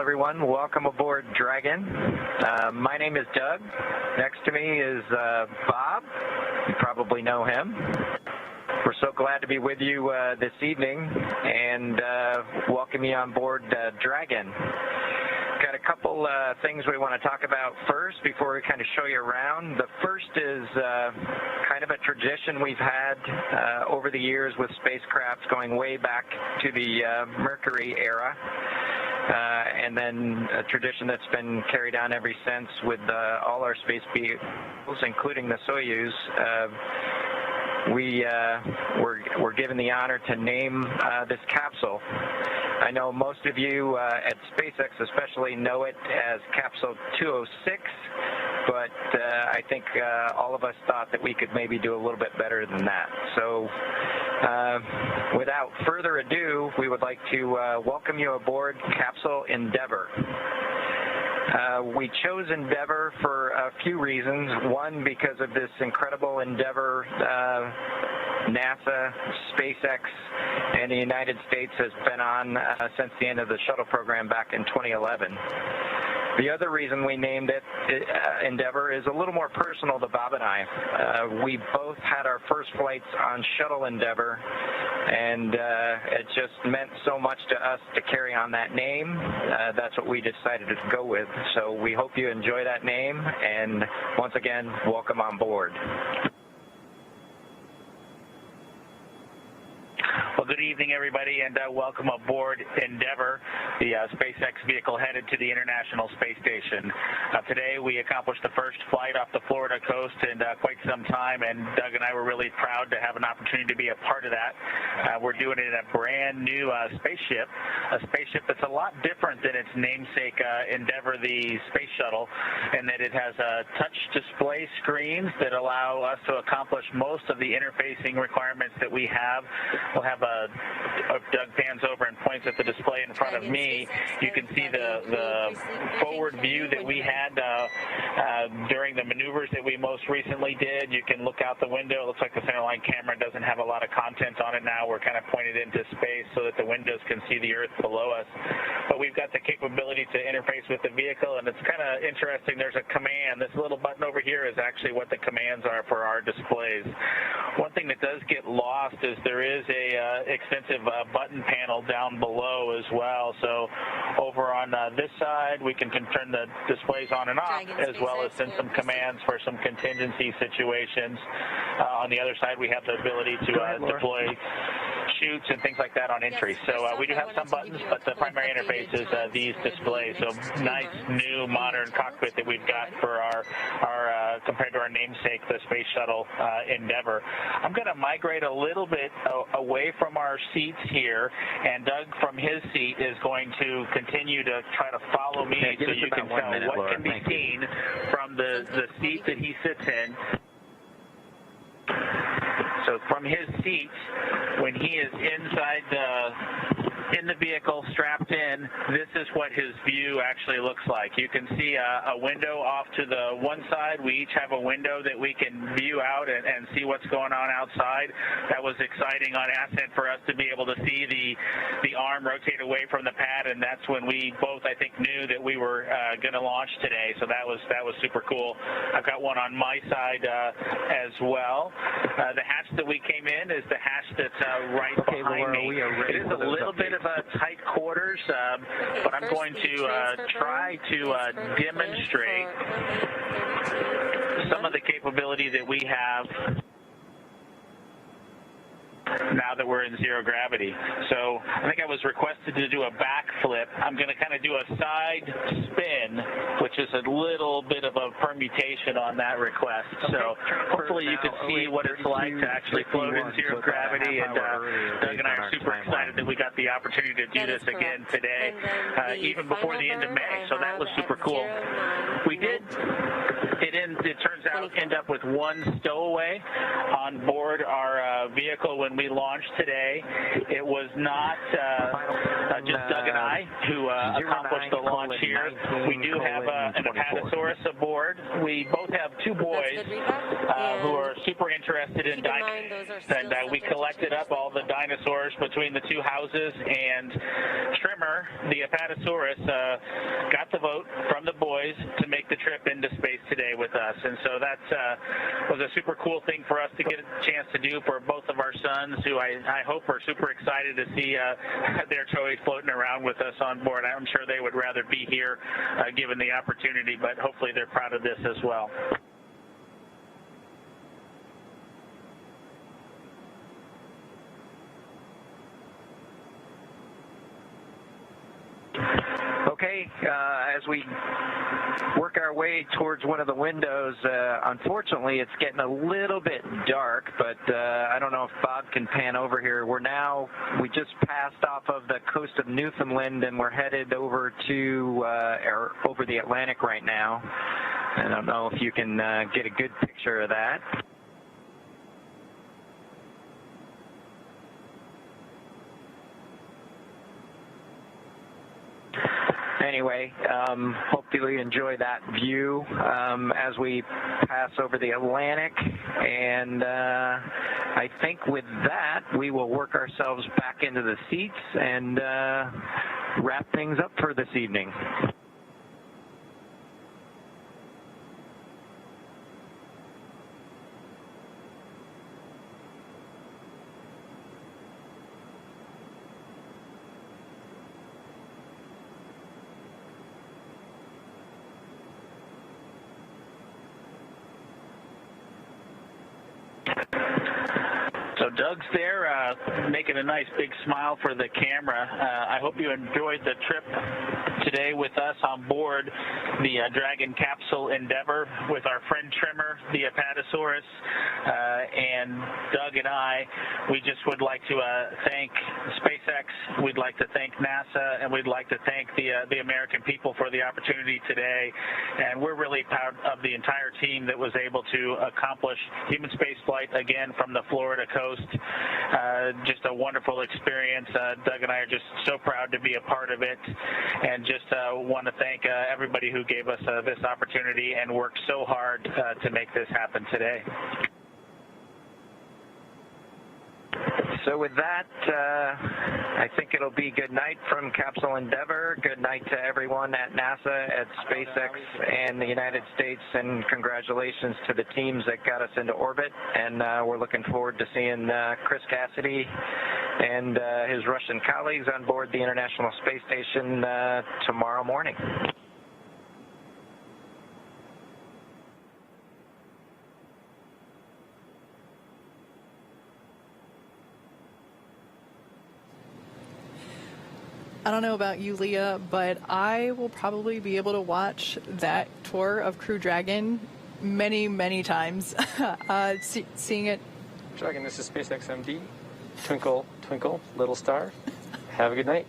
everyone. Welcome aboard Dragon. My name is Doug. Next to me is Bob. You probably know him. We're so glad to be with you this evening and welcome you on board Dragon. Got a couple things we want to talk about first before we kind of show you around. The first is kind of a tradition we've had over the years with spacecrafts going way back to the Mercury era. And then a tradition that's been carried on ever since with all our space vehicles, including the KHOU. We're given the honor to name this capsule. I know most of you at SpaceX especially know it as Capsule 206, but I think all of us thought that we could maybe do a little bit better than that. So without further ado, we would like to welcome you aboard Capsule Endeavour. We chose Endeavour for a few reasons. One, because of this incredible endeavor NASA, SpaceX, and the United States has been on since the end of the shuttle program back in 2011. The other reason we named it Endeavour is a little more personal to Bob and I. We both had our first flights on Shuttle Endeavour, and it just meant so much to us to carry on that name. That's what we decided to go with. So we hope you enjoy that name, and once again, welcome on board. Well, good evening, everybody, and welcome aboard Endeavour, the SpaceX vehicle headed to the International Space Station. Today, we accomplished the first flight off the Florida coast in quite some time, and Doug and I were really proud to have an opportunity to be a part of that. We're doing it in a brand new spaceship, a spaceship that's a lot different than its namesake Endeavour, the space shuttle, in that it has touch display screens that allow us to accomplish most of the interfacing requirements that we have. We'll have Doug pans over and points at the display in front of me. You can see the forward view that we had during the maneuvers that we most recently did. You can look out the window. It looks like the centerline camera doesn't have a lot of content on it now. We're kind of pointed into space so that the windows can see the Earth below us. But we've got the capability to interface with the vehicle, and it's kind of interesting. There's a command. This little button over here is actually what the commands are for our displays. One thing that does get lost is there is a extensive button panel down below as well. So over on this side, we can turn the displays on and off, as well as send some commands for some contingency situations. On the other side, we have the ability to deploy chutes and things like that on entry. So we do have some buttons, but the primary interface is these displays. So nice, new, modern cockpit that we've got for our compared to our namesake, the Space Shuttle Endeavour. I'm going to migrate a little bit away from our seats here, and Doug from his seat is going to continue to try to follow me so you can tell what can be seen from the seat that he sits in. So from his seat, when he is inside in the vehicle, strapped in, this is what his view actually looks like. You can see a window off to the one side. We each have a window that we can view out and see what's going on outside. That was exciting on ascent for us to be able to see the arm rotate away from the pad, and that's when we both, I think, knew that we were going to launch today. So that was super cool. I've got one on my side as well. The hatch that we came in is the hatch that's right behind me. It is a little bit of a tight quarters, but I'm going to try to demonstrate some of the capability that we have now that we're in zero gravity. So I think I was requested to do a backflip. I'm going to kind of do a side spin, which is a little bit of a permutation on that request. So hopefully you can see what it's like to actually float in zero gravity. And Doug and I are super excited that we got the opportunity to do this again today, even before the end of May. So that was super cool. We did, it turns out, end up with one stowaway on board our vehicle when we launched today. It was not just Doug and I who accomplished the launch here. We do have an Apatosaurus aboard. We both have two boys who are super interested in dinosaurs, and we collected up all the dinosaurs between the two houses, and Trimmer, the Apatosaurus, got the vote from the boys to make the trip into space today with us. And so that was a super cool thing for us to get a chance to do for both of our sons, who I hope are super excited to see their toys floating around with us on board. I'm sure they would rather be here given the opportunity, but hopefully they're proud of this as well. Okay, as we work our way towards one of the windows, unfortunately it's getting a little bit dark, but I don't know if Bob can pan over here. We just passed off of the coast of Newfoundland, and we're headed over to over the Atlantic right now. I don't know if you can get a good picture of that. Anyway, hopefully you enjoy that view as we pass over the Atlantic, and I think with that we will work ourselves back into the seats and wrap things up for this evening. So Doug's there making a nice big smile for the camera. I hope you enjoyed the trip today with us on board the Dragon capsule Endeavour with our friend Trimmer, the Apatosaurus, and Doug and I. We just would like to thank SpaceX, we'd like to thank NASA, and we'd like to thank the American people for the opportunity today. And we're really proud of the entire team that was able to accomplish human spaceflight again from the Florida coast. Just a wonderful experience. Doug and I are just so proud to be a part of it, and just want to thank everybody who gave us this opportunity and worked so hard to make this happen today. So with that, I think it'll be good night from Capsule Endeavour. Good night to everyone at NASA, at SpaceX, and the United States, and congratulations to the teams that got us into orbit. And we're looking forward to seeing Chris Cassidy and his Russian colleagues on board the International Space Station tomorrow morning. I don't know about you, Leah, but I will probably be able to watch that tour of Crew Dragon many, many times. Seeing it. Dragon, this is SpaceX MD. Twinkle, twinkle, little star. Have a good night.